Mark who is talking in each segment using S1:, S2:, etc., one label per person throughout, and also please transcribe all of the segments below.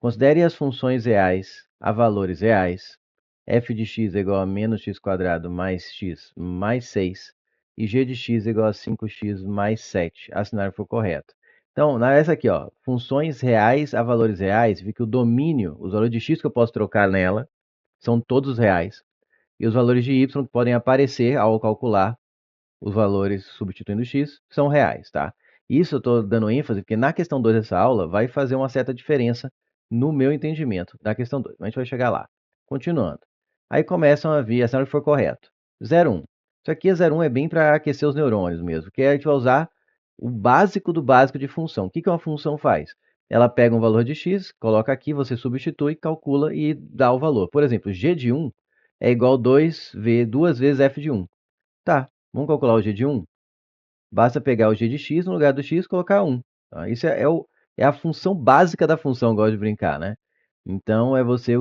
S1: Considere as funções reais a valores reais. F de x é igual a menos x quadrado mais x mais 6. E g de x é igual a 5x mais 7. Assinar for correto. Então, nessa aqui, ó, funções reais a valores reais, vi que o domínio, os valores de x que eu posso trocar nela, são todos reais. E os valores de y que podem aparecer ao calcular os valores substituindo x são reais, tá? Isso eu estou dando ênfase porque na questão 2 dessa aula vai fazer uma certa diferença no meu entendimento da questão 2. A gente vai chegar lá. Continuando. Aí começam a vir, a senhora que for correto. 0, 1. Isso aqui, 0, 1 é bem para aquecer os neurônios mesmo, que a gente vai usar o básico do básico de função. O que uma função faz? Ela pega um valor de x, coloca aqui, você substitui, calcula e dá o valor. Por exemplo, g de 1 é igual a 2 vezes f de 1. Tá, vamos calcular o g de 1? Basta pegar o g de x no lugar do x e colocar 1. Tá? Isso é a função básica da função, gosto de brincar, né? Então, é você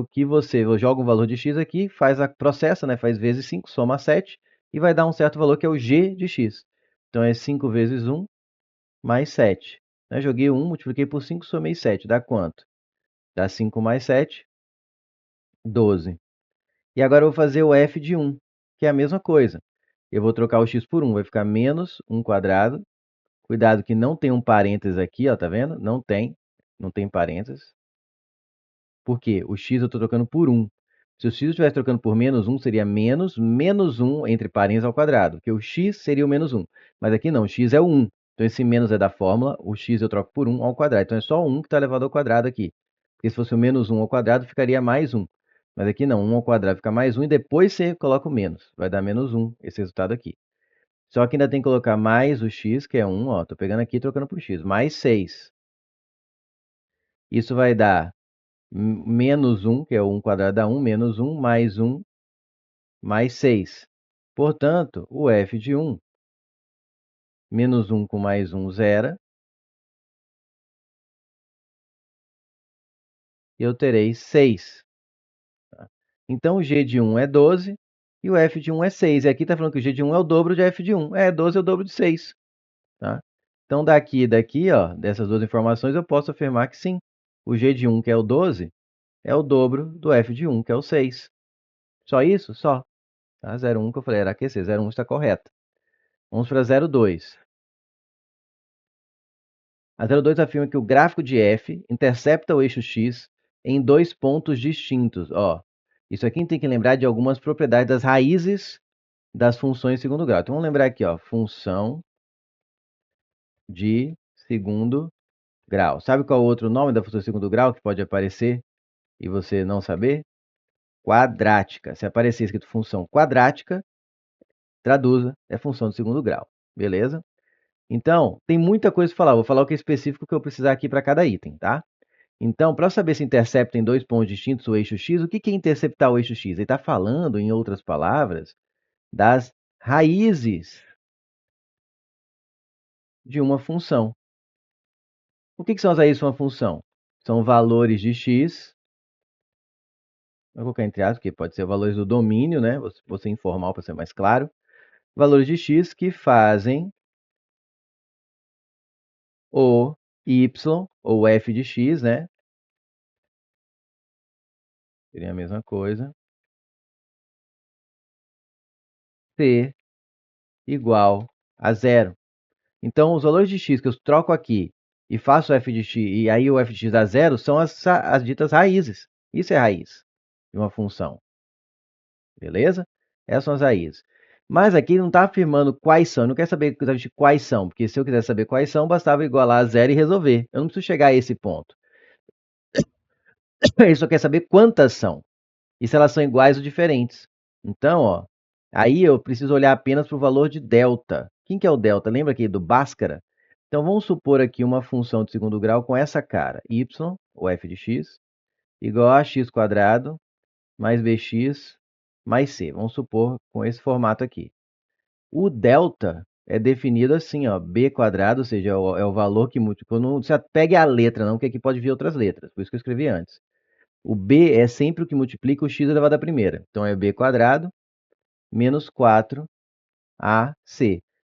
S1: joga um valor de x aqui, processa, né? Faz vezes 5, soma 7 e vai dar um certo valor que é o g de x. Então, é 5 vezes 1 mais 7. Né? Joguei 1, multipliquei por 5, somei 7. Dá quanto? Dá 5 mais 7, 12. E agora eu vou fazer o f de 1, que é a mesma coisa. Eu vou trocar o x por 1, vai ficar menos 1 quadrado. Cuidado que não tem um parênteses aqui, ó, tá vendo? Não tem parênteses. Por quê? O x eu estou trocando por 1. Se o x eu estivesse trocando por menos 1, seria menos 1 entre parênteses ao quadrado, porque o x seria o menos 1. Mas aqui não, o x é o 1. Então esse menos é da fórmula, o x eu troco por 1 ao quadrado. Então é só 1 que está elevado ao quadrado aqui. Porque se fosse o menos 1 ao quadrado, ficaria mais 1. Mas aqui não, 1 ao quadrado fica mais 1 e depois você coloca o menos. Vai dar menos 1 esse resultado aqui. Só que ainda tem que colocar mais o x, que é 1, ó, tô pegando aqui e trocando por x, mais 6. Isso vai dar menos 1, que é o 1 quadrado dá 1, menos 1, mais 6. Portanto, o f de 1, menos 1 com mais 1, zera. E eu terei 6. Tá? Então, o g de 1 é 12 e o f de 1 é 6. E aqui está falando que o g de 1 é o dobro de f de 1. 12 é o dobro de 6. Tá? Então, daqui, ó, dessas duas informações, eu posso afirmar que sim. O g de 1, que é o 12, é o dobro do f de 1, que é o 6. Só isso? Só. Tá? 0,1 que eu falei era aquecer. 0,1 está correto. Vamos para 0,2. A 0,2 afirma que o gráfico de f intercepta o eixo x em dois pontos distintos. Ó, isso aqui tem que lembrar de algumas propriedades das raízes das funções de segundo grau. Então, vamos lembrar aqui, ó, função de segundo grau. Sabe qual é o outro nome da função de segundo grau que pode aparecer e você não saber? Quadrática. Se aparecer escrito função quadrática, traduza, é função de segundo grau. Beleza? Então, tem muita coisa para falar. Vou falar o que é específico que eu precisar aqui para cada item, tá? Então, para saber se intercepta em dois pontos distintos o eixo x, o que é interceptar o eixo x? Ele está falando, em outras palavras, das raízes de uma função. O que são as raízes de uma função? São valores de x. Vou colocar entre aspas, porque pode ser valores do domínio, né? Vou ser informal para ser mais claro. Valores de x que fazem o y, ou f de x, né? Seria a mesma coisa. Ser igual a zero. Então, os valores de x que eu troco aqui e faço f de x, e aí o f de x dá zero, são as ditas raízes. Isso é raiz de uma função. Beleza? Essas são as raízes. Mas aqui não está afirmando quais são. Eu não quero saber exatamente quais são, porque se eu quiser saber quais são, bastava igualar a zero e resolver. Eu não preciso chegar a esse ponto. Ele só quer saber quantas são. E se elas são iguais ou diferentes. Então, ó, aí eu preciso olhar apenas para o valor de delta. Quem que é o delta? Lembra aqui do Bhaskara? Então, vamos supor aqui uma função de segundo grau com essa cara. Y, ou f de x, igual a x quadrado mais bx mais c. Vamos supor com esse formato aqui. O delta é definido assim, ó, b quadrado, ou seja, é o valor que multiplica. Não se pegue a letra, não, porque aqui pode vir outras letras. Por isso que eu escrevi antes. O b é sempre o que multiplica o x elevado à primeira. Então, é b quadrado menos 4ac.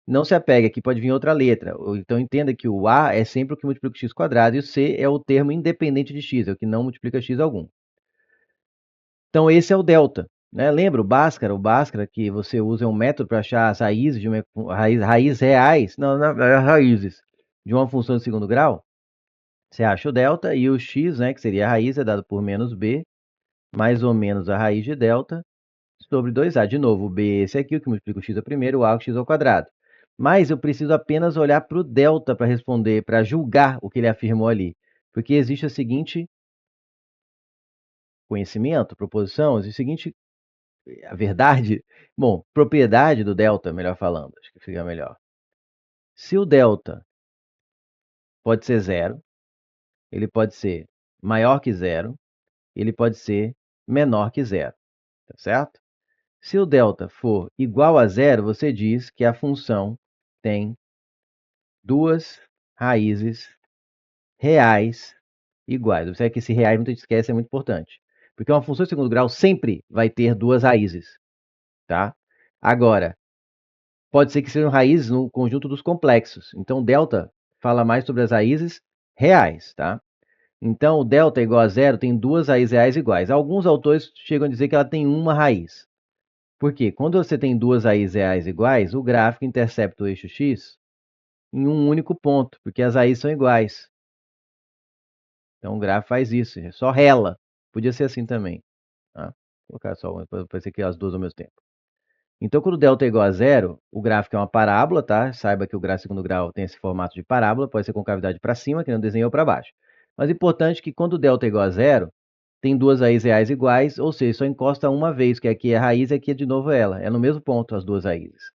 S1: Não se apegue, aqui pode vir outra letra. Então entenda que o A é sempre o que multiplica o x quadrado e o C é o termo independente de x, é o que não multiplica x algum. Então esse é o delta. Né? Lembra o Bhaskara que você usa um método para achar as raízes de raiz reais, não, raízes de uma função de segundo grau? Você acha o delta e o x, né, que seria a raiz, é dado por menos b, mais ou menos a raiz de delta, sobre 2a. De novo, o b é esse aqui, o que multiplica o x ao primeiro, o a é o x ao quadrado. Mas eu preciso apenas olhar para o delta para responder, para julgar o que ele afirmou ali. Porque existe o seguinte conhecimento, proposição, existe o seguinte, a verdade, bom, propriedade do delta, melhor falando, acho que fica melhor. Se o delta pode ser zero, ele pode ser maior que zero, ele pode ser menor que zero, tá certo? Se o delta for igual a zero, você diz que a função tem duas raízes reais iguais. Observe que esse reais, muita gente esquece, é muito importante. Porque uma função de segundo grau sempre vai ter duas raízes, tá? Agora, pode ser que sejam raízes no conjunto dos complexos. Então, delta fala mais sobre as raízes reais, tá? Então, o delta igual a zero tem duas raízes reais iguais. Alguns autores chegam a dizer que ela tem uma raiz. Por quê? Quando você tem duas raízes reais iguais, o gráfico intercepta o eixo x em um único ponto, porque as raízes são iguais. Então, o gráfico faz isso, só rela. Podia ser assim também. Tá? Vou colocar só uma, para ser que as duas ao mesmo tempo. Então, quando delta é igual a zero, o gráfico é uma parábola, tá? Saiba que o gráfico segundo grau tem esse formato de parábola, pode ser com cavidade para cima, que não desenhou para baixo. Mas é importante que quando delta é igual a zero, tem duas raízes reais iguais, ou seja, só encosta uma vez, que aqui é a raiz e aqui é de novo ela. É no mesmo ponto as duas raízes.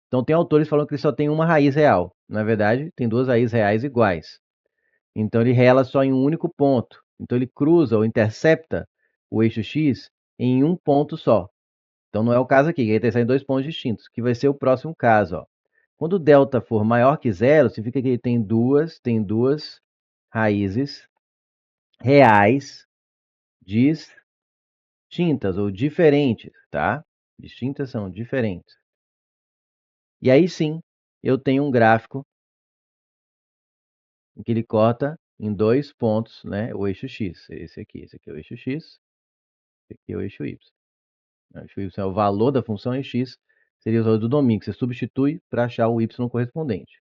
S1: Então, tem autores falando que ele só tem uma raiz real. Na verdade, tem duas raízes reais iguais. Então, ele rela só em um único ponto. Então, ele cruza ou intercepta o eixo x em um ponto só. Então, não é o caso aqui, que ele está em dois pontos distintos, que vai ser o próximo caso. Ó. Quando o delta for maior que zero, significa que ele tem duas raízes reais distintas ou diferentes, tá? Distintas são diferentes. E aí sim, eu tenho um gráfico em que ele corta em dois pontos, né? O eixo x. Esse aqui é o eixo x, esse aqui é o eixo y. O eixo y é o valor da função e x seria o valor do domínio, que você substitui para achar o y correspondente.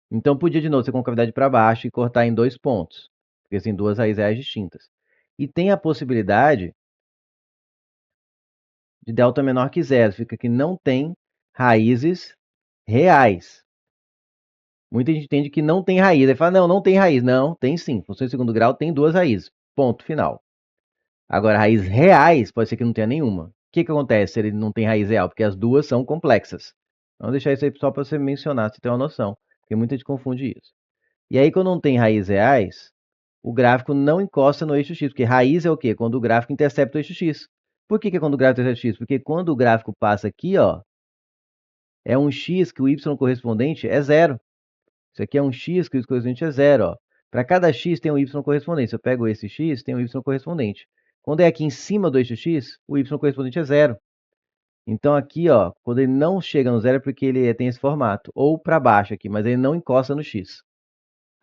S1: Então, podia de novo ser com cavidade para baixo e cortar em dois pontos, porque tem duas raízes reais distintas. E tem a possibilidade de delta menor que zero, fica que não tem raízes reais. Muita gente entende que não tem raiz. Aí fala, não, não tem raiz. Não, tem sim. Função de segundo grau tem duas raízes. Ponto final. Agora, raízes reais pode ser que não tenha nenhuma. O que, que acontece se ele não tem raiz real? Porque as duas são complexas. Vamos deixar isso aí só para você mencionar, se tem uma noção. Porque muita gente confunde isso. E aí, quando não tem raízes reais, o gráfico não encosta no eixo x. Porque raiz é o quê? Quando o gráfico intercepta o eixo x. Por que é quando o gráfico intercepta o x? Porque quando o gráfico passa aqui, ó, é um x que o y correspondente é zero. Isso aqui é um x que o y correspondente é zero. Para cada x tem um y correspondente. Se eu pego esse x, tem um y correspondente. Quando é aqui em cima do eixo x, o y correspondente é zero. Então aqui, ó, quando ele não chega no zero é porque ele tem esse formato. Ou para baixo aqui, mas ele não encosta no x.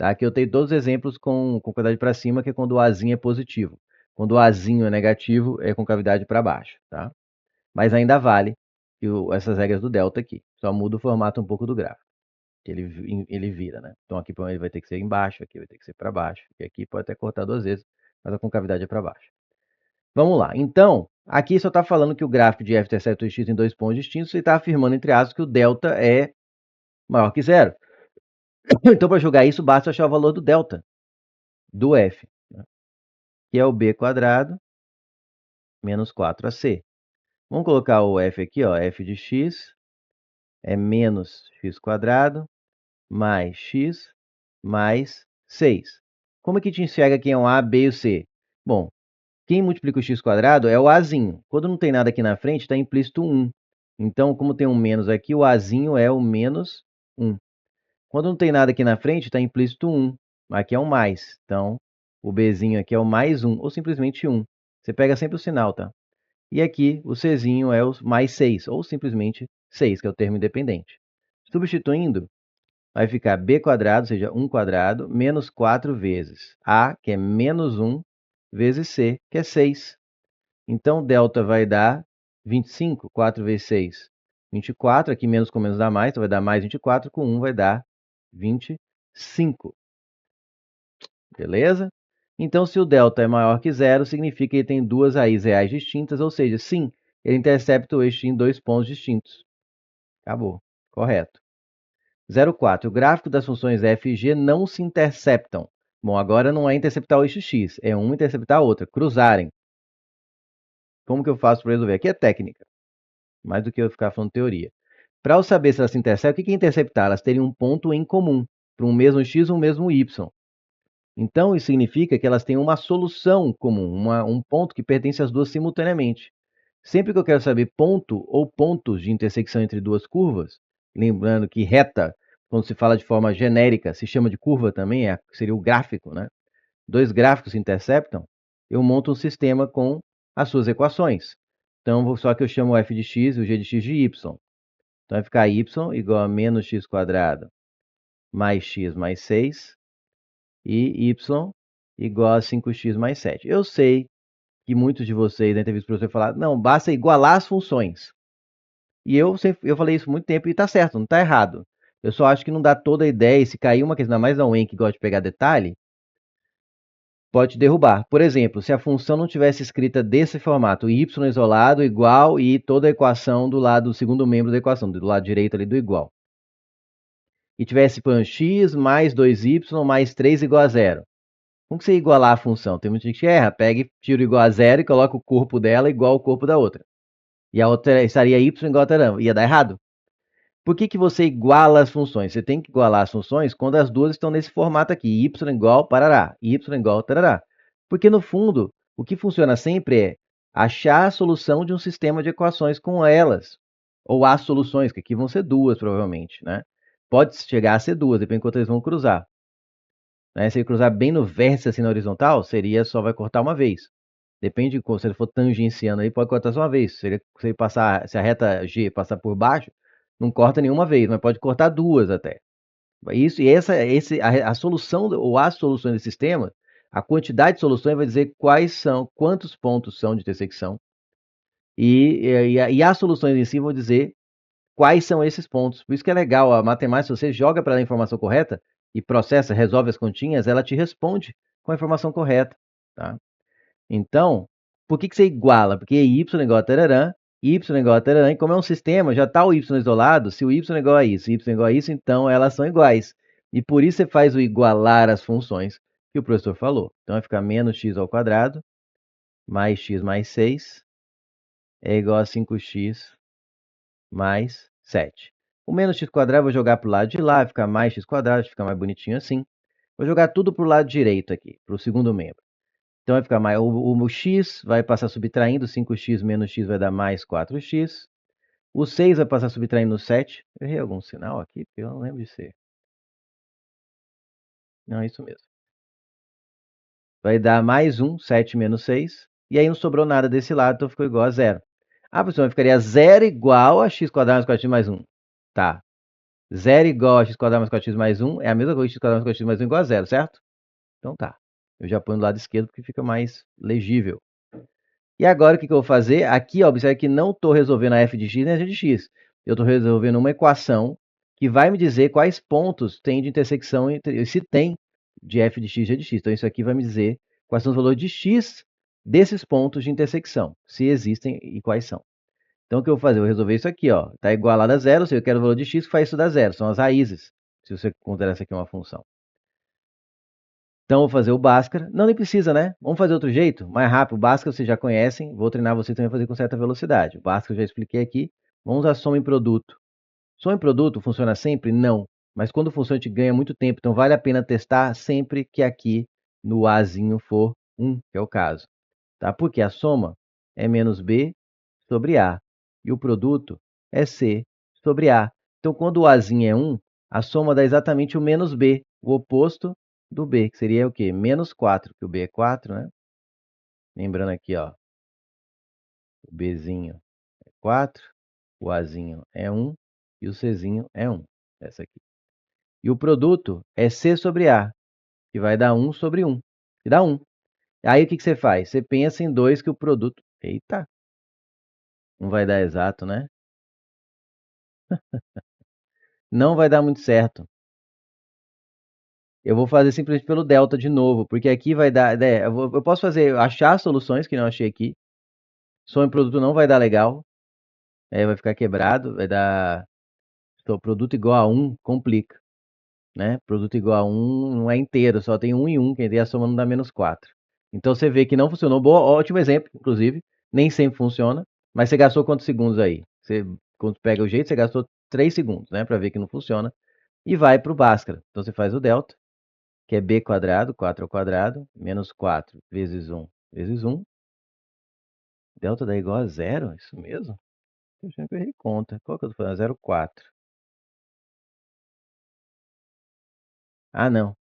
S1: Tá? Aqui eu tenho todos os exemplos com cavidade para cima, que é quando o azinho é positivo. Quando o azinho é negativo, é com cavidade para baixo. Tá? Mas ainda vale essas regras do delta aqui. Só muda o formato um pouco do gráfico. Que ele vira, né? Então aqui ele vai ter que ser embaixo, aqui vai ter que ser para baixo, e aqui pode até cortar duas vezes, mas a concavidade é para baixo. Vamos lá. Então, aqui só está falando que o gráfico de f intercepta x em dois pontos distintos e está afirmando, entre aspas, que o delta é maior que zero. Então, para jogar isso, basta achar o valor do delta, do f, né? Que é o b quadrado menos 4ac. Vamos colocar o f aqui, ó, f de x é menos x quadrado mais x mais 6. Como é que te enxerga quem é o A, B e o C? Bom, quem multiplica o x quadrado é o Azinho. Quando não tem nada aqui na frente, está implícito 1. Então, como tem um menos aqui, o Azinho é o menos 1. Quando não tem nada aqui na frente, está implícito 1. Aqui é um mais. Então, o Bzinho aqui é o mais 1, ou simplesmente 1. Você pega sempre o sinal, tá? E aqui, o Czinho é o mais 6, ou simplesmente 6, que é o termo independente. Substituindo, vai ficar b quadrado, ou seja, 1 quadrado, menos 4 vezes a, que é menos 1, vezes c, que é 6. Então, delta vai dar 25, 4 vezes 6, 24, aqui menos com menos dá mais, então vai dar mais 24, com 1 vai dar 25. Beleza? Então, se o delta é maior que zero, significa que ele tem duas raízes reais distintas, ou seja, sim, ele intercepta o eixo em dois pontos distintos. Acabou. Correto. 04. O gráfico das funções f e g não se interceptam. Bom, agora não é interceptar o eixo x, é uma interceptar a outra, cruzarem. Como que eu faço para resolver? Aqui é técnica, mais do que eu ficar falando teoria. Para eu saber se elas se interceptam, o que é interceptar? Elas teriam um ponto em comum, para um mesmo x e um mesmo y. Então, isso significa que elas têm uma solução comum, um ponto que pertence às duas simultaneamente. Sempre que eu quero saber ponto ou pontos de intersecção entre duas curvas, lembrando que reta, quando se fala de forma genérica, se chama de curva também, seria o gráfico, né? Dois gráficos se interceptam, eu monto um sistema com as suas equações. Então, só que eu chamo o f de x e o g de x de y. Então, vai ficar y igual a menos x quadrado mais x mais 6 e y igual a 5x mais 7. Eu sei que muitos de vocês devem ter visto o professor falar, não, basta igualar as funções. E eu falei isso há muito tempo e está certo, não está errado. Eu só acho que não dá toda a ideia, e se cair uma questão, ainda mais da UEM que gosta de pegar detalhe, pode te derrubar. Por exemplo, se a função não tivesse escrita desse formato, y isolado igual e toda a equação do lado do segundo membro da equação, do lado direito ali do igual. E tivesse x mais 2y mais 3 igual a zero. Como que você igualar a função? Tem muita gente que erra, pega e tira o igual a zero e coloca o corpo dela igual ao corpo da outra. E a outra estaria y igual a tarã. Ia dar errado. Por que você iguala as funções? Você tem que igualar as funções quando as duas estão nesse formato aqui, y igual parará, y igual tarará. Porque, no fundo, o que funciona sempre é achar a solução de um sistema de equações com elas. Ou as soluções, que aqui vão ser duas, provavelmente, né? Pode chegar a ser duas, depende de quanto eles vão cruzar. Né? Se ele cruzar bem no vértice, assim, na horizontal, só vai cortar uma vez. Depende de se ele for tangenciando aí, pode cortar só uma vez. Se a reta G passar por baixo, não corta nenhuma vez, mas pode cortar duas até. Isso, e a solução, ou as soluções do sistema, a quantidade de soluções vai dizer quantos pontos são de intersecção. E as soluções em si vão dizer quais são esses pontos. Por isso que é legal, a matemática, se você joga para a informação correta e processa, resolve as continhas, ela te responde com a informação correta. Tá? Então, por que você iguala? Porque y igual a tararã, y igual a tararã, e como é um sistema, já está o y isolado, se o y é igual a isso, y é igual a isso, então elas são iguais. E por isso você faz o igualar as funções que o professor falou. Então vai ficar menos x ao quadrado, mais x mais 6, é igual a 5x mais 7. O menos x quadrado eu vou jogar para o lado de lá, vai ficar mais x quadrado, fica mais bonitinho assim. Vou jogar tudo para o lado direito aqui, para o segundo membro. Então vai ficar mais, o x vai passar subtraindo, 5x menos x vai dar mais 4x. O 6 vai passar subtraindo 7. Eu errei algum sinal aqui? Porque eu não lembro de ser. Não, é isso mesmo. Vai dar mais 1, 7 menos 6. E aí não sobrou nada desse lado, então ficou igual a zero. Ah, professor, ficaria zero igual a x quadrado mais 4x mais 1. Tá. Zero igual a x quadrado mais 4x mais 1 é a mesma coisa que x quadrado mais 4x mais 1 igual a zero, certo? Então tá. Eu já ponho do lado esquerdo porque fica mais legível. E agora o que eu vou fazer? Aqui, ó, observe que não estou resolvendo a f de x nem a g de x. Eu estou resolvendo uma equação que vai me dizer quais pontos tem de intersecção, se tem de f de x e g de x. Então isso aqui vai me dizer quais são os valores de x desses pontos de intersecção, se existem e quais são. Então o que eu vou fazer? Eu vou resolver isso aqui, ó. Está igualado a zero, se eu quero o valor de x, que faz isso dar zero. São as raízes, se você considerar isso aqui uma função. Então, vou fazer o Bhaskara. Não, nem precisa, né? Vamos fazer outro jeito, mais rápido. O Bhaskara vocês já conhecem. Vou treinar vocês também a fazer com certa velocidade. O Bhaskara eu já expliquei aqui. Vamos usar soma em produto. Soma em produto funciona sempre? Não. Mas quando funciona, a gente ganha muito tempo. Então, vale a pena testar sempre que aqui no Azinho for 1, que é o caso. Tá? Porque a soma é menos B sobre A. E o produto é C sobre A. Então, quando o Azinho é 1, a soma dá exatamente o menos B, o oposto do B, que seria o quê? Menos 4, que o B é 4, né? Lembrando aqui, ó, o Bzinho é 4, o Azinho é 1 e o Czinho é 1. essa aqui. E o produto é C sobre A, que vai dar 1 sobre 1, que dá 1. Aí o que você faz? Você pensa em 2 que o produto... Eita, não vai dar exato, né? Não vai dar muito certo. Eu vou fazer simplesmente pelo delta de novo, porque aqui vai dar... eu posso achar soluções que não achei aqui. Som e produto não vai dar legal. Vai ficar quebrado, vai dar... produto igual a 1, complica. Né? Produto igual a 1 não é inteiro, só tem 1 e 1, quem tem a soma não dá menos 4. Então você vê que não funcionou. Boa, ótimo exemplo, inclusive. Nem sempre funciona. Mas você gastou quantos segundos aí? Você, quando pega o jeito, você gastou 3 segundos, né? Para ver que não funciona. E vai para o Bhaskara. Então você faz o delta, que é b quadrado, 4 ao quadrado, menos 4 vezes 1 vezes 1. Delta dá igual a zero, isso mesmo? Eu achando que eu errei conta. Qual que eu tô falando? 0,4. Ah, não.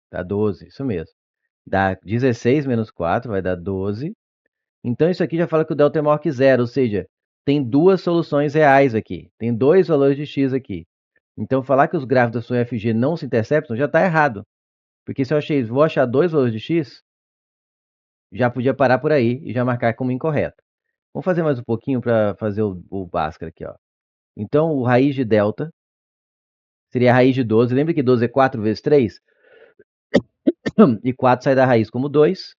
S1: Dá 12, isso mesmo. Dá 16 menos 4, vai dar 12. Então isso aqui já fala que o delta é maior que zero, ou seja, tem duas soluções reais aqui. Tem dois valores de x aqui. Então falar que os gráficos da sua FG não se interceptam já está errado. Porque se eu vou achar dois valores de x, já podia parar por aí e já marcar como incorreto. Vamos fazer mais um pouquinho para fazer o Bhaskara aqui, ó. Então o raiz de delta seria a raiz de 12. Lembra que 12 é 4 vezes 3? E 4 sai da raiz como 2.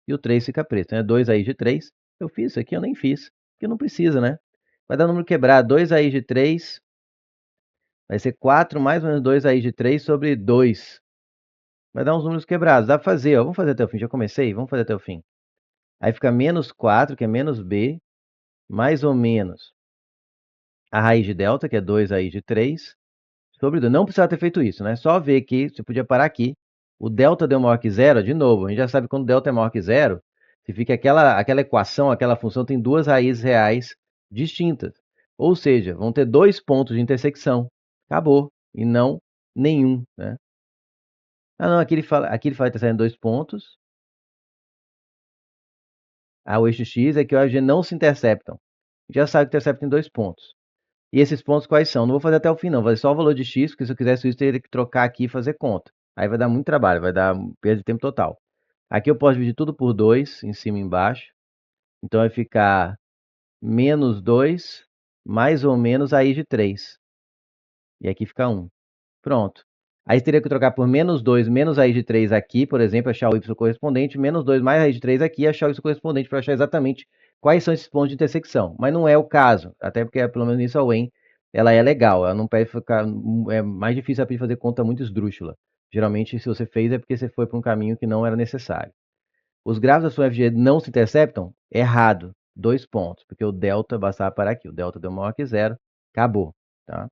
S1: E o 3 fica preto. Né? 2 raiz de 3. Eu fiz isso aqui, eu nem fiz. Porque não precisa, né? Vai dar número quebrado. 2 raiz de 3 vai ser 4 mais ou menos 2 raiz de 3 sobre 2. Vai dar uns números quebrados. Dá pra fazer, ó. Vamos fazer até o fim. Já comecei? Vamos fazer até o fim. Aí fica menos 4, que é menos b, mais ou menos a raiz de delta, que é 2 raiz de 3, sobre 2. Não precisava ter feito isso, né? Só ver que você podia parar aqui. O delta deu maior que zero, de novo, a gente já sabe que quando o delta é maior que zero, significa que aquela equação, aquela função tem duas raízes reais distintas. Ou seja, vão ter dois pontos de intersecção. Acabou. E não nenhum, né? Ah, não, aqui ele fala que está saindo dois pontos. Ah, o eixo X é que o AG não se interceptam. Já sabe que intercepta em dois pontos. E esses pontos quais são? Não vou fazer até o fim, não. Vou fazer só o valor de X, porque se eu quisesse isso, eu teria que trocar aqui e fazer conta. Aí vai dar muito trabalho, vai dar perda de tempo total. Aqui eu posso dividir tudo por 2, em cima e embaixo. Então vai ficar menos 2, mais ou menos a raiz de 3. E aqui fica 1. Pronto. Aí teria que trocar por menos 2 menos a raiz de 3 aqui, por exemplo, achar o y correspondente, menos 2 mais a raiz de 3 aqui, achar o y correspondente para achar exatamente quais são esses pontos de intersecção. Mas não é o caso, até porque, pelo menos nisso, a WEN, ela é legal, ela não pede ficar, é mais difícil de fazer conta muito esdrúxula. Geralmente, se você fez, é porque você foi para um caminho que não era necessário. Os gráficos da sua FG não se interceptam? Errado. 2 pontos, porque o delta bastava parar aqui. O delta deu maior que zero, acabou. Tá?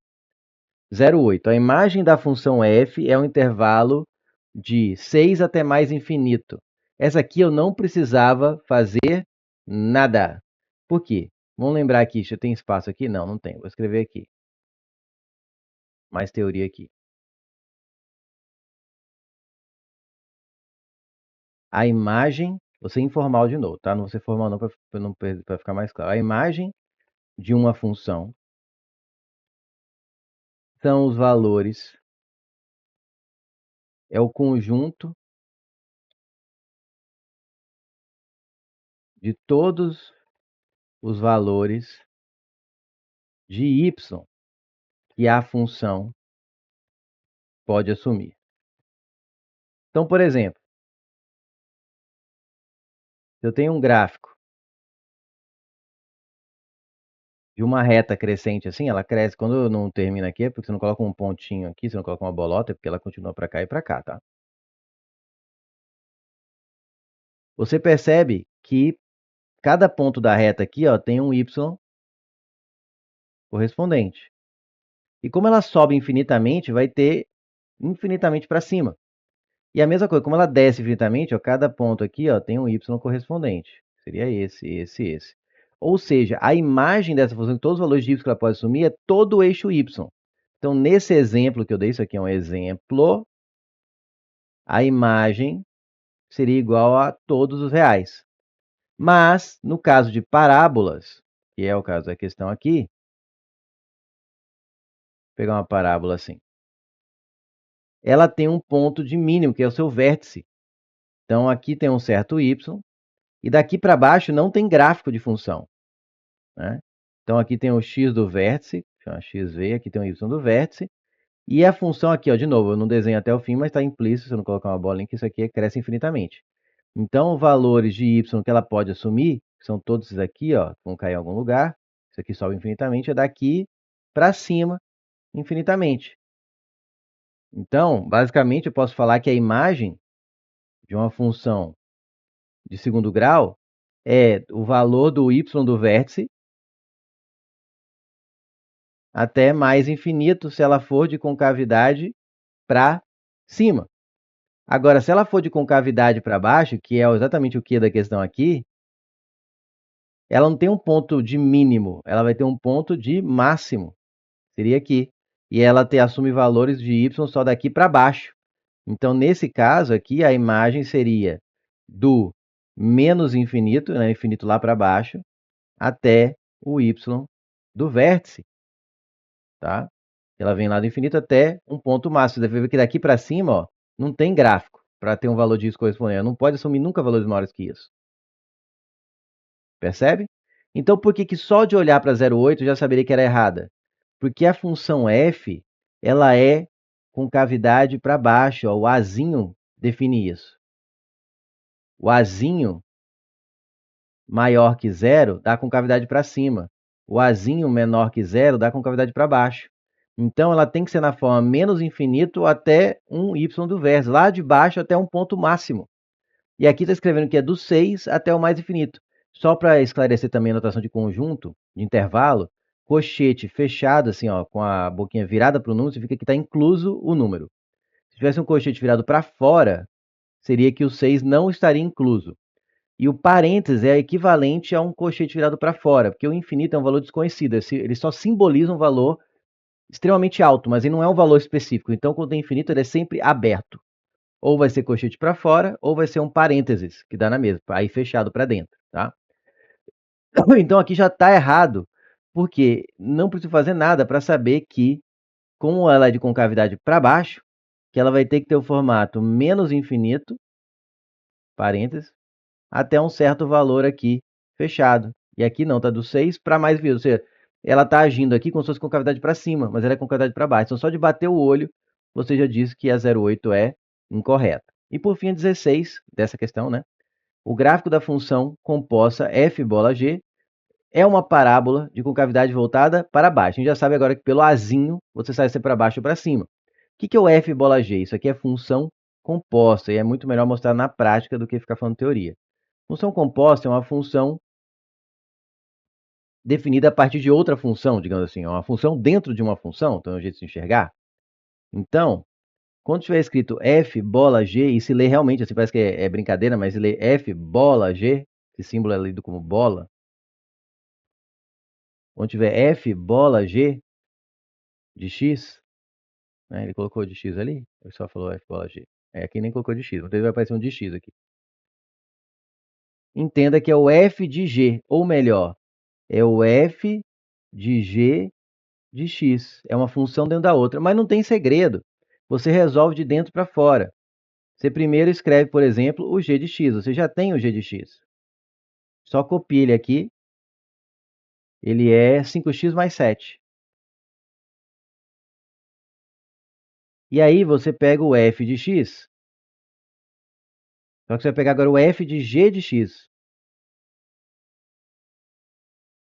S1: 0,8. A imagem da função f é um intervalo de 6 até mais infinito. Essa aqui eu não precisava fazer nada. Por quê? Vamos lembrar aqui, já tem espaço aqui? Não, não tem. Vou escrever aqui. Mais teoria aqui. A imagem, vou ser informal de novo, tá? Não vou ser formal não para ficar mais claro. A imagem de uma função são os valores, é o conjunto de todos os valores de y que a função pode assumir. Então, por exemplo, se eu tenho um gráfico de uma reta crescente assim, ela cresce, quando não termina aqui, é porque você não coloca um pontinho aqui, você não coloca uma bolota, é porque ela continua para cá e para cá, tá? Você percebe que cada ponto da reta aqui, ó, tem um y correspondente. E como ela sobe infinitamente, vai ter infinitamente para cima. E a mesma coisa, como ela desce infinitamente, ó, cada ponto aqui ó, tem um y correspondente. Seria esse. Ou seja, a imagem dessa função, de todos os valores de y que ela pode assumir, é todo o eixo y. Então, nesse exemplo que eu dei, isso aqui é um exemplo, a imagem seria igual a todos os reais. Mas, no caso de parábolas, que é o caso da questão aqui, vou pegar uma parábola assim. ela tem um ponto de mínimo, que é o seu vértice. Então, aqui tem um certo y, e daqui para baixo não tem gráfico de função, né? Então, aqui tem o x do vértice, chama xv, aqui tem o y do vértice, e a função aqui, ó, de novo, eu não desenho até o fim, mas está implícito, se eu não colocar uma bolinha, que isso aqui cresce infinitamente. Então, valores de y que ela pode assumir, que são todos esses aqui, ó, vão cair em algum lugar, isso aqui sobe infinitamente, é daqui para cima infinitamente. Então, basicamente, eu posso falar que a imagem de uma função de segundo grau é o valor do y do vértice até mais infinito se ela for de concavidade para cima. Agora, se ela for de concavidade para baixo, que é exatamente o que da questão aqui, ela não tem um ponto de mínimo, ela vai ter um ponto de máximo, seria aqui. E ela assume valores de y só daqui para baixo. Então, nesse caso aqui, a imagem seria do menos infinito, né, infinito lá para baixo, até o y do vértice, tá? Ela vem lá do infinito até um ponto máximo. Você deve ver que daqui para cima, ó, não tem gráfico para ter um valor disso correspondente. Não pode assumir nunca valores maiores que isso. Percebe? Então, por que só de olhar para 0,8 eu já saberia que era errada? Porque a função f, ela é concavidade para baixo, ó, o azinho define isso. O azinho maior que zero dá concavidade para cima. O azinho menor que zero dá concavidade para baixo. Então, ela tem que ser na forma menos infinito até um y do vértice, lá de baixo até um ponto máximo. E aqui está escrevendo que é do 6 até o mais infinito. Só para esclarecer também a notação de conjunto, de intervalo, cochete fechado, assim, ó, com a boquinha virada para o número, significa que está incluso o número. Se tivesse um cochete virado para fora, seria que o 6 não estaria incluso. E o parênteses é equivalente a um cochete virado para fora, porque o infinito é um valor desconhecido, ele só simboliza um valor extremamente alto, mas ele não é um valor específico. Então, quando é infinito, ele é sempre aberto. Ou vai ser cochete para fora, ou vai ser um parênteses, que dá na mesma, aí fechado para dentro, tá? Então, aqui já está errado, porque não preciso fazer nada para saber que, como ela é de concavidade para baixo, que ela vai ter que ter o formato menos infinito, parênteses, até um certo valor aqui fechado. E aqui não, está do 6 para mais infinito. Ou seja, ela está agindo aqui como se fosse concavidade para cima, mas ela é concavidade para baixo. Então, só de bater o olho, você já disse que a 0,8 é incorreta. E por fim, a 16 dessa questão, né? O gráfico da função composta f bola g é uma parábola de concavidade voltada para baixo. A gente já sabe agora que pelo azinho você sabe se é para baixo ou para cima. O que é o f bola g? Isso aqui é função composta e é muito melhor mostrar na prática do que ficar falando teoria. Função composta é uma função definida a partir de outra função, digamos assim, é uma função dentro de uma função, então é um jeito de se enxergar. Então, quando tiver escrito f bola g, e se lê realmente, assim, parece que é brincadeira, mas se lê f bola g, esse símbolo é lido como bola. Quando tiver f bola g de x, né, ele colocou de x ali, ele só falou f bola g. Aqui nem colocou de x, então vai aparecer um de x aqui. Entenda que é o f de g, ou melhor, é o f de g de x. É uma função dentro da outra, mas não tem segredo. Você resolve de dentro para fora. Você primeiro escreve, por exemplo, o g de x. Você já tem o g de x. Só copia ele aqui. Ele é 5x mais 7. E aí você pega o f de x. Só que você vai pegar agora o f de g de x.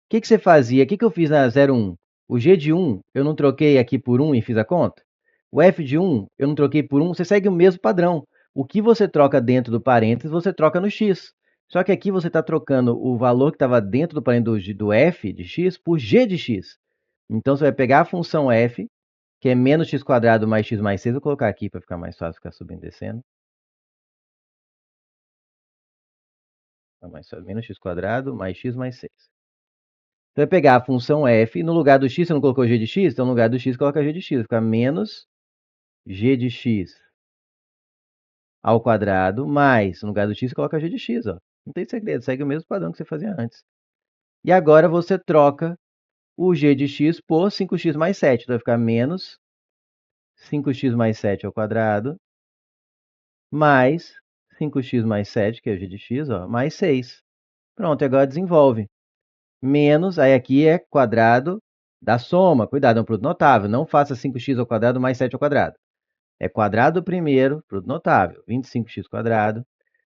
S1: O que você fazia? O que eu fiz na 01? O g de 1 eu não troquei aqui por 1 e fiz a conta? O f de 1 eu não troquei por 1, você segue o mesmo padrão. O que você troca dentro do parênteses, você troca no x. Só que aqui você está trocando o valor que estava dentro do parênteses do f de x por g de x. Então você vai pegar a função f, que é menos x quadrado mais x mais 6. Vou colocar aqui para ficar mais fácil ficar subindo e descendo. Menos x quadrado mais x mais 6. Você vai pegar a função f, e no lugar do x você não colocou g de x, então no lugar do x coloca g de x. Vai ficar menos g de x ao quadrado, mais, no lugar do x, você coloca g de x, ó. Não tem segredo, segue o mesmo padrão que você fazia antes. E agora você troca o g de x por 5x mais 7, então vai ficar menos 5x mais 7 ao quadrado, mais 5x mais 7, que é o g de x, ó, mais 6. Pronto, agora desenvolve. Menos, aí aqui é quadrado da soma. Cuidado, é um produto notável. Não faça 5x ao quadrado mais 7 ao quadrado. É quadrado do primeiro, produto notável, 25x quadrado,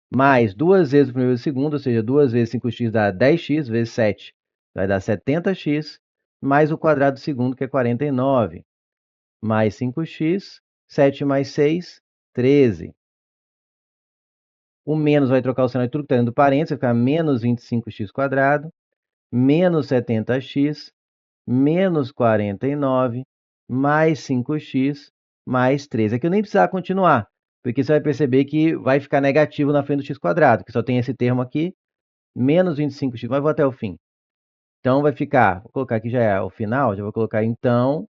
S1: mais 2 vezes o primeiro e o segundo, ou seja, 2 vezes 5x dá 10x, vezes 7, vai dar 70x, mais o quadrado do segundo, que é 49, mais 5x, 7 mais 6, 13. O menos vai trocar o sinal de tudo que está dentro do parênteses, vai ficar menos 25x quadrado, menos 70x, menos 49, mais 5x, mais 13. Aqui eu nem precisava continuar, porque você vai perceber que vai ficar negativo na frente do x quadrado, que só tem esse termo aqui, menos 25x, mas vou até o fim. Então vai ficar, vou colocar aqui já é o final, já vou colocar então,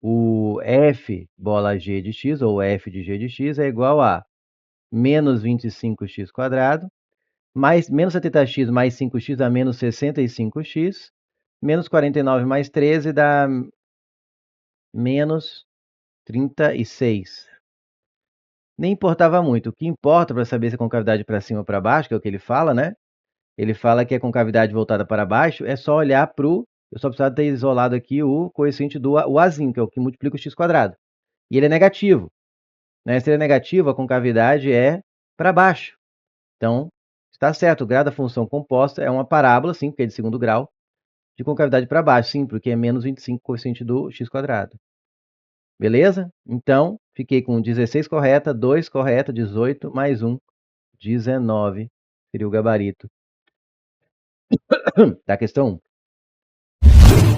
S1: o f bola g de x, ou f de g de x, é igual a menos 25x quadrado, mais menos 70x mais 5x dá menos 65x, menos 49 mais 13 dá menos 36. Nem importava muito. O que importa para saber se é concavidade para cima ou para baixo, que é o que ele fala, né? Ele fala que é concavidade voltada para baixo, é só olhar para o... Eu só precisava ter isolado aqui o coeficiente do o azinho, que é o que multiplica o x quadrado. E ele é negativo. Né? Se ele é negativo, a concavidade é para baixo. Então, está certo. O grau da função composta é uma parábola, sim, porque é de segundo grau, de concavidade para baixo, sim, porque é menos 25 coeficiente do x quadrado. Beleza? Então, fiquei com 16 correta, 2 correta, 18, mais 1, 19. Seria o gabarito da questão 1.